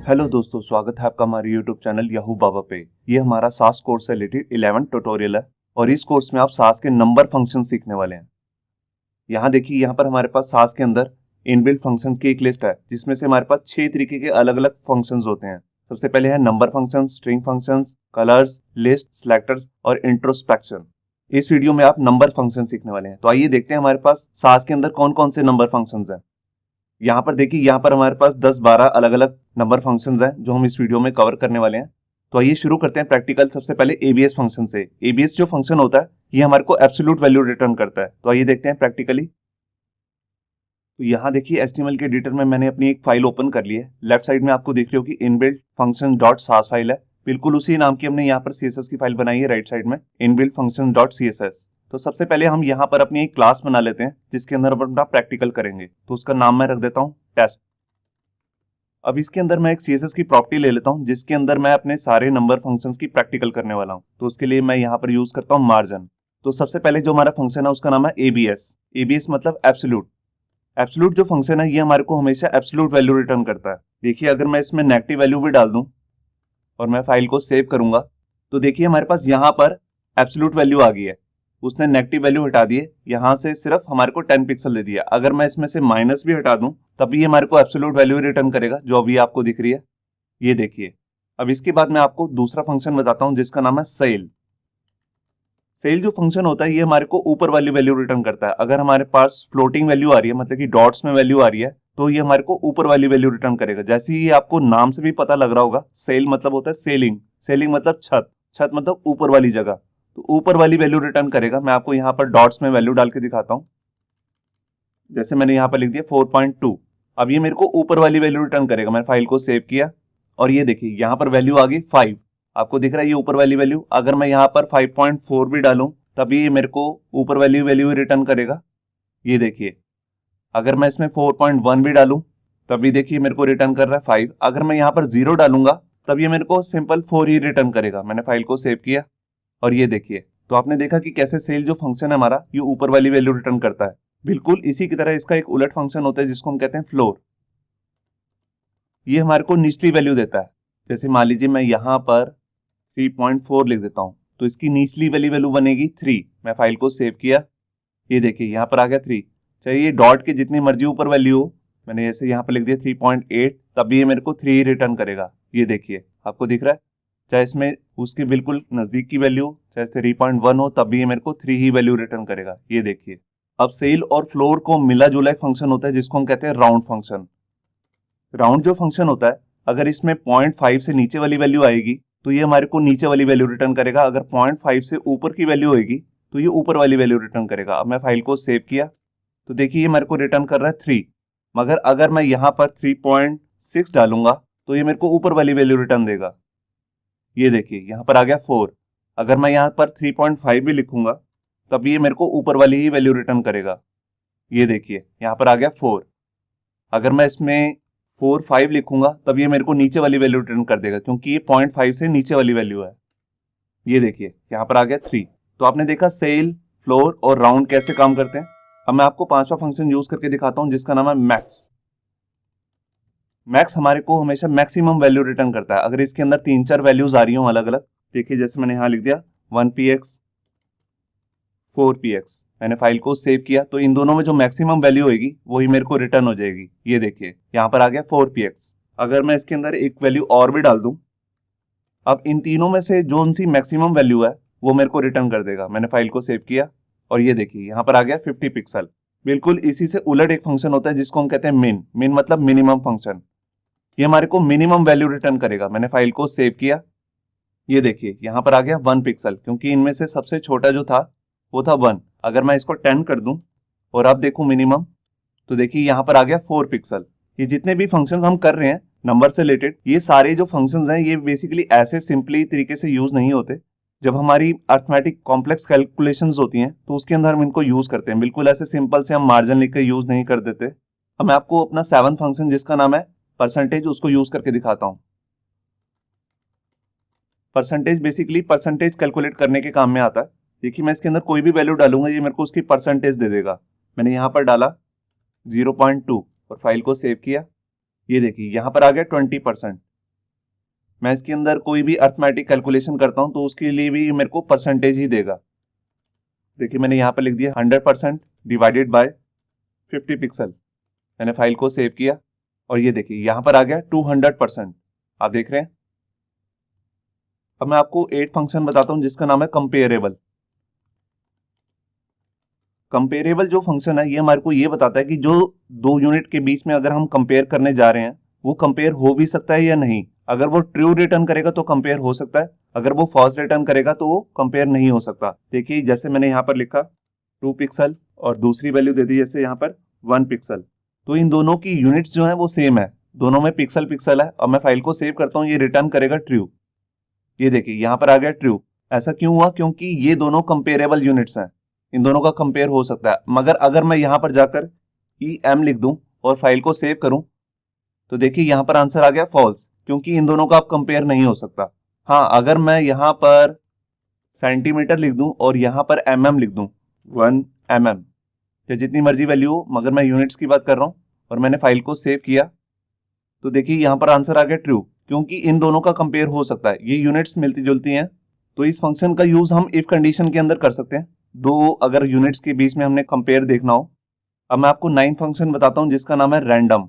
Hello दोस्तों, स्वागत है आपका हमारे यूट्यूब चैनल याहू बाबा पे। ये हमारा सास कोर्स से रिलेटेड 11 ट्यूटोरियल है और इस कोर्स में आप सास के नंबर फंक्शन सीखने वाले हैं। यहाँ देखिए, यहाँ पर हमारे पास सास के अंदर इनबिल्ट फंक्शंस की एक लिस्ट है जिसमें से हमारे पास 6 तरीके के अलग अलग फंक्शंस होते हैं। सबसे पहले है number function, string functions, colours, list, selectors और इंट्रोस्पेक्शन। इस वीडियो में आप नंबर फंक्शन सीखने वाले हैं। तो आइए देखते हैं हमारे पास सास के अंदर कौन कौन से नंबर फंक्शंस हैं। यहाँ पर देखिए, यहाँ पर हमारे पास 10-12 अलग अलग नंबर फंक्शंस हैं जो हम इस वीडियो में कवर करने वाले हैं। तो आइए शुरू करते हैं प्रैक्टिकल। सबसे पहले एबीएस फंक्शन से। एबीएस जो फंक्शन होता है ये हमारे को एब्सोल्यूट वैल्यू रिटर्न करता है। तो आइए देखते हैं प्रैक्टिकली। तो यहाँ देखिए, HTML के एडिटर में मैंने अपनी एक फाइल ओपन कर ली है। लेफ्ट साइड में आपको दिख रही होगी इनबिल्ट फंक्शन डॉट सास फाइल है। बिल्कुल उसी नाम की हमने यहाँ पर CSS की फाइल बनाई है राइट साइड में, इनबिल्ट फंक्शन डॉट CSS। तो सबसे पहले हम यहाँ पर अपनी एक क्लास बना लेते हैं जिसके अंदर हम अपना प्रैक्टिकल करेंगे। तो उसका नाम मैं रख देता हूँ टेस्ट। अब इसके अंदर मैं एक CSS की प्रॉपर्टी ले लेता हूं जिसके अंदर मैं अपने सारे नंबर फंक्शंस की प्रैक्टिकल करने वाला हूं। तो उसके लिए मैं यहाँ पर यूज करता हूं मार्जिन। तो सबसे पहले जो हमारा फंक्शन है उसका नाम है ABS। ABS मतलब एब्सोल्यूट। एब्सोल्यूट जो फंक्शन है ये हमारे को हमेशा एब्सोल्यूट वैल्यू रिटर्न करता है। देखिए, अगर मैं इसमें नेगेटिव वैल्यू भी डाल दूं और मैं फाइल को सेव करूंगा तो देखिए हमारे पास यहाँ पर एब्सोल्यूट वैल्यू आ गई है। उसने नेगेटिव वैल्यू हटा दिए, यहाँ से सिर्फ हमारे को 10 पिक्सल दे दिया। अगर मैं इसमें से माइनस भी हटा दूं तब भी हमारे को एब्सोल्यूट वैल्यू रिटर्न करेगा जो अभी आपको दिख रही है। ये देखिए। अब इसके बाद मैं आपको दूसरा फंक्शन बताता हूं जिसका नाम है सेल। सेल जो फंक्शन होता है ये हमारे को ऊपर वाली वैल्यू रिटर्न करता है। अगर हमारे पास फ्लोटिंग वैल्यू आ रही है, मतलब कि डॉट्स में वैल्यू आ रही है, तो ये हमारे को ऊपर वाली वैल्यू रिटर्न करेगा। जैसे ही आपको नाम से भी पता लग रहा होगा, सेल मतलब होता है सेलिंग। सेलिंग मतलब छत, छत मतलब ऊपर वाली जगह। तो ऊपर वाली वैल्यू रिटर्न करेगा। मैं आपको यहाँ पर डॉट्स में वैल्यू डाल के दिखाता हूँ। जैसे मैंने यहाँ पर लिख दिया 4.2। अब ये मेरे को ऊपर वाली वैल्यू रिटर्न करेगा। मैंने फाइल को सेव किया और ये देखिए यहाँ पर वैल्यू आ गई 5। आपको दिख रहा है ये ऊपर वाली वैल्यू। अगर मैं यहाँ पर 5.4 भी डालूं तभी ये मेरे को ऊपर वैल्यू रिटर्न करेगा। ये देखिए, अगर मैं इसमें 4.1 भी डालूं तभी देखिए मेरे को रिटर्न कर रहा है 5। अगर मैं यहाँ पर 0 डालूंगा तब ये मेरे को सिंपल 4 ही रिटर्न करेगा। मैंने फाइल को सेव किया और ये देखिए। तो आपने देखा कि कैसे सेल जो फंक्शन है हमारा ये ऊपर वाली वैल्यू रिटर्न करता है। बिल्कुल इसी की तरह इसका एक उलट फंक्शन होता है जिसको हम कहते हैं फ्लोर। ये हमारे को निचली वैल्यू देता है। जैसे मान लीजिए मैं यहाँ पर 3.4 लिख देता हूँ तो इसकी निचली वाली वैल्यू बनेगी 3। मैं फाइल को सेव किया, ये देखिए यहाँ पर आ गया 3। चाहे ये डॉट के जितनी मर्जी ऊपर वैल्यू हो, मैंने ऐसे यहाँ पर लिख दिया 3.8, तब भी ये मेरे को 3 ही रिटर्न करेगा। ये देखिए आपको दिख रहा है। चाहे इसमें उसके बिल्कुल नजदीक की वैल्यू चाहे 3.1 हो तब भी ये मेरे को 3 ही वैल्यू रिटर्न करेगा। ये देखिए। अब सेल और फ्लोर को मिला जुला एक फंक्शन होता है जिसको हम कहते हैं राउंड फंक्शन। राउंड जो फंक्शन होता है, अगर इसमें 0.5 से नीचे वाली वैल्यू आएगी तो ये हमारे को नीचे वाली वैल्यू रिटर्न करेगा। अगर 0.5 से ऊपर की वैल्यू होगी तो ये ऊपर वाली वैल्यू रिटर्न करेगा। अब मैं फाइल को सेव किया तो देखिए ये मेरे को रिटर्न कर रहा है 3। मगर अगर मैं यहाँ पर 3.6 डालूंगा तो ये मेरे को ऊपर वाली वैल्यू रिटर्न देगा। ये देखिए यहाँ पर आ गया 4। अगर मैं यहाँ पर 3.5 भी लिखूंगा तब ये मेरे को ऊपर वाली ही वैल्यू रिटर्न करेगा। ये देखिए यहाँ पर आ गया 4। अगर मैं इसमें 4.5 लिखूंगा तब ये मेरे को नीचे वाली वैल्यू रिटर्न कर देगा क्योंकि ये 0.5 से नीचे वाली वैल्यू है। ये देखिए यहाँ पर आ गया 3। तो आपने देखा सेल, फ्लोर और राउंड कैसे काम करते हैं। अब मैं आपको पांचवा फंक्शन यूज करके दिखाता हूं जिसका नाम है मैक्स। मैक्स हमारे को हमेशा मैक्सिमम वैल्यू रिटर्न करता है। अगर इसके अंदर 3-4 वैल्यूज आ रही हो अलग अलग, देखिए जैसे मैंने यहाँ लिख दिया 1px 4px, मैंने फाइल को सेव किया तो इन दोनों में जो मैक्सिमम वैल्यू होगी वही मेरे को रिटर्न हो जाएगी। ये देखिए यहाँ पर आ गया 4px। अगर मैं इसके अंदर एक वैल्यू और भी डाल दूं, अब इन तीनों में से जो उनसी मैक्सिमम वैल्यू है वो मेरे को रिटर्न कर देगा। मैंने फाइल को सेव किया और ये देखिए यहाँ पर आ गया 50 पिक्सल। बिल्कुल इसी से उलट एक फंक्शन होता है जिसको हम कहते हैं मिन। मिन मतलब मिनिमम फंक्शन। ये हमारे को मिनिमम वैल्यू रिटर्न करेगा। मैंने फाइल को सेव किया, ये देखिए यहाँ पर आ गया 1 पिक्सल क्योंकि इनमें से सबसे छोटा जो था वो था 1। अगर मैं इसको 10 कर दूं और अब देखूं मिनिमम तो देखिए यहाँ पर आ गया 4 पिक्सल। ये जितने भी फंक्शंस हम कर रहे हैं नंबर से रिलेटेड, ये सारे जो फंक्शंस हैं ये बेसिकली ऐसे सिंपली तरीके से यूज नहीं होते। जब हमारी अर्थमेटिक कॉम्प्लेक्स कैलकुलेशंस होती हैं तो उसके अंदर हम इनको यूज करते हैं। बिल्कुल ऐसे सिंपल से हम मार्जिन लिख कर यूज नहीं कर देते। अब मैं आपको अपना 7th फंक्शन जिसका नाम है परसेंटेज उसको यूज करके दिखाता हूं। परसेंटेज बेसिकली परसेंटेज कैलकुलेट करने के काम में आता है। देखिए मैं इसके अंदर कोई भी वैल्यू डालूंगा ये मेरे को उसकी परसेंटेज दे देगा। मैंने यहाँ पर डाला 0.2 और फाइल को सेव किया। ये देखिए यहाँ पर आ गया 20%। मैं इसके अंदर कोई भी अर्थमेटिक कैलकुलेशन करता हूँ तो उसके लिए भी मेरे को परसेंटेज ही देगा। देखिए मैंने यहाँ पर लिख दिया 100% डिवाइडेड बाय 50 पिक्सल। मैंने फाइल को सेव किया और ये देखिए यहाँ पर आ गया 200%। आप देख रहे हैं। अब मैं आपको 8 फंक्शन बताता हूँ जिसका नाम है कंपेरेबल। कंपेरेबल जो फंक्शन है ये हमारे को ये बताता है कि जो दो यूनिट के बीच में अगर हम कंपेयर करने जा रहे हैं वो कंपेयर हो भी सकता है या नहीं। अगर वो ट्रू रिटर्न करेगा तो कंपेयर हो सकता है, अगर वो फॉल्स रिटर्न करेगा तो वो कंपेयर नहीं हो सकता। देखिए जैसे मैंने यहाँ पर लिखा 2 पिक्सल और दूसरी वैल्यू दे दी जैसे यहाँ पर 1 पिक्सल, तो इन दोनों की यूनिट्स जो है वो सेम है, दोनों में पिक्सल पिक्सल है। और मैं फाइल को सेव करता हूँ, ये रिटर्न करेगा ट्रू। ये देखिए यहाँ पर आ गया ट्रू। ऐसा क्यों हुआ? क्योंकि ये दोनों कंपेरेबल यूनिट्स हैं, इन दोनों का कंपेयर हो सकता है। मगर अगर मैं यहाँ पर जाकर EM लिख दूं और फाइल को सेव करूं तो देखिए यहाँ पर आंसर आ गया फॉल्स, क्योंकि इन दोनों का अब कंपेयर नहीं हो सकता। हाँ, अगर मैं यहाँ पर सेंटीमीटर लिख दूं और यहाँ पर mm लिख दूं 1 mm या जितनी मर्जी वैल्यू हो, मगर मैं यूनिट्स की बात कर रहा हूँ और मैंने फाइल को सेव किया तो देखिए यहाँ पर आंसर आ गया ट्रू, क्योंकि इन दोनों का कंपेयर हो सकता है, ये यूनिट्स मिलती जुलती हैं। तो इस फंक्शन का यूज हम इफ कंडीशन के अंदर कर सकते हैं, दो अगर यूनिट्स के बीच में हमने कंपेयर देखना हो। अब मैं आपको 9 फंक्शन बताता हूं जिसका नाम है रैंडम।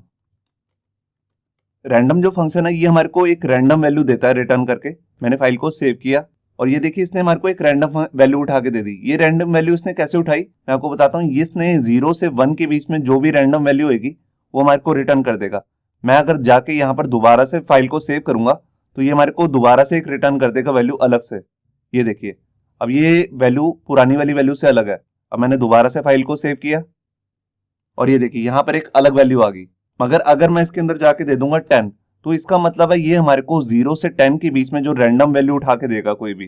रैंडम जो फंक्शन है ये हमारे को एक रैंडम वैल्यू देता है रिटर्न करके। मैंने फाइल को सेव किया और ये देखिए इसने हमारे को एक रैंडम वैल्यू उठा के दे दी। ये रैंडम वैल्यू इसने कैसे उठाई मैं आपको बताता हूँ। इसने 0 से 1 के बीच में जो भी रैंडम वैल्यू होगी वो हमारे को रिटर्न कर देगा। मैं अगर जाके यहाँ पर दोबारा से फाइल को सेव करूंगा तो ये हमारे को दोबारा से एक रिटर्न कर देगा वैल्यू अलग से। ये देखिए अब ये वैल्यू पुरानी वाली वैल्यू से अलग है। अब मैंने दोबारा से फाइल को सेव किया और ये देखिए यहाँ पर एक अलग वैल्यू आ गई। मगर अगर मैं इसके अंदर जाके दे दूंगा 10 तो इसका मतलब है ये हमारे को 0 से 10 के बीच में जो रैंडम वैल्यू उठा के देगा कोई भी।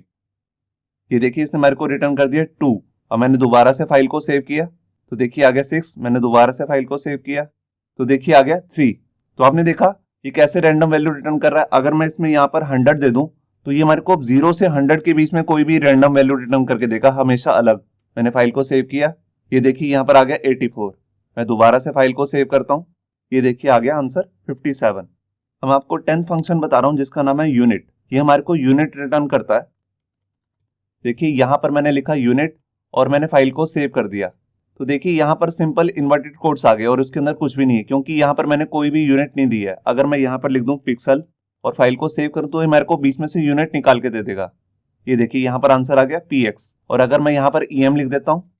ये देखिए इसने हमारे को रिटर्न कर दिया 2। अब मैंने दोबारा से फाइल को सेव किया तो देखिए आ गया 6। मैंने दोबारा से फाइल को सेव किया तो देखिए आ गया 3। तो आपने देखा ये कैसे रैंडम वैल्यू रिटर्न कर रहा है। अगर मैं इसमें यहाँ पर 100 दे दूं तो ये हमारे को 0 से 100 के बीच में कोई भी रैंडम वैल्यू रिटर्न करके देगा, हमेशा अलग। मैंने फाइल को सेव किया, ये देखिए यहाँ पर आ गया 84। मैं दोबारा से फाइल को सेव करता हूँ, ये देखिए आ गया आंसर 57। हम आपको 10 फंक्शन बता रहा हूँ जिसका नाम है यूनिट। ये हमारे को यूनिट रिटर्न करता है। देखिए यहाँ पर मैंने लिखा यूनिट और मैंने फाइल को सेव कर दिया तो देखिए यहाँ पर सिंपल इन्वर्टेड कोट्स आ गए और उसके अंदर कुछ भी नहीं है, क्योंकि यहाँ पर मैंने कोई भी यूनिट नहीं दी है। अगर मैं यहाँ पर लिख दूं पिक्सल और फाइल को सेव करूं तो ये मेरे को बीच में से यूनिट निकाल के दे देगा। ये देखिए यहाँ पर आंसर आ गया px। और अगर मैं यहाँ पर em लिख देता हूँ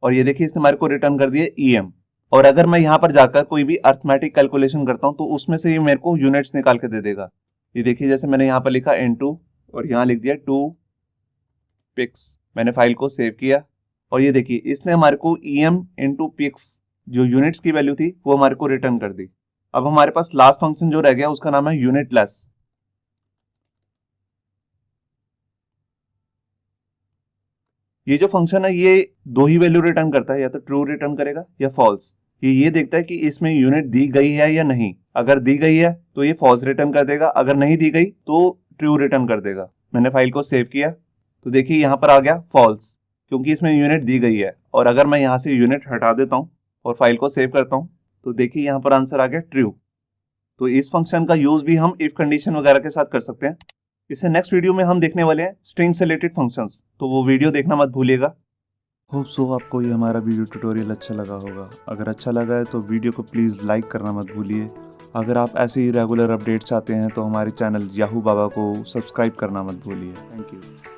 और ये देखिए इसने मेरे को रिटर्न कर दिया em। और अगर मैं यहाँ पर जाकर कोई भी अर्थमेटिक कैलकुलेशन करता हूँ तो उसमें से ये मेरे को यूनिट्स निकाल के दे देगा। ये देखिए जैसे मैंने यहाँ पर लिखा n2 और यहाँ लिख दिया 2 पिक्स। मैंने फाइल को सेव किया और ये देखिए इसने हमारे को em इंटू पिक्स जो यूनिट्स की वैल्यू थी वो हमारे को रिटर्न कर दी। अब हमारे पास लास्ट फंक्शन जो रह गया उसका नाम है यूनिटलेस। ये जो फंक्शन है ये दो ही वैल्यू रिटर्न करता है, या तो ट्रू रिटर्न करेगा या फॉल्स। ये देखता है कि इसमें यूनिट दी गई है या नहीं। अगर दी गई है तो ये फॉल्स रिटर्न कर देगा, अगर नहीं दी गई तो ट्रू रिटर्न कर देगा। मैंने फाइल को सेव किया तो देखिए यहाँ पर आ गया फॉल्स, क्योंकि इसमें यूनिट दी गई है। और अगर मैं यहाँ से यूनिट हटा देता हूँ और फाइल को सेव करता हूँ तो देखिए यहाँ पर आंसर आ गया ट्रू। तो इस फंक्शन का यूज भी हम इफ कंडीशन वगैरह के साथ कर सकते हैं। इससे नेक्स्ट वीडियो में हम देखने वाले हैं स्ट्रिंग से रिलेटेड फंक्शंस, तो वो वीडियो देखना मत भूलिएगा। होप सो आपको ये हमारा वीडियो ट्यूटोरियल अच्छा लगा होगा। अगर अच्छा लगा है तो वीडियो को प्लीज़ लाइक करना मत भूलिए। अगर आप ऐसे ही रेगुलर अपडेट चाहते हैं तो हमारे चैनल याहू बाबा को सब्सक्राइब करना मत भूलिए। Thank you.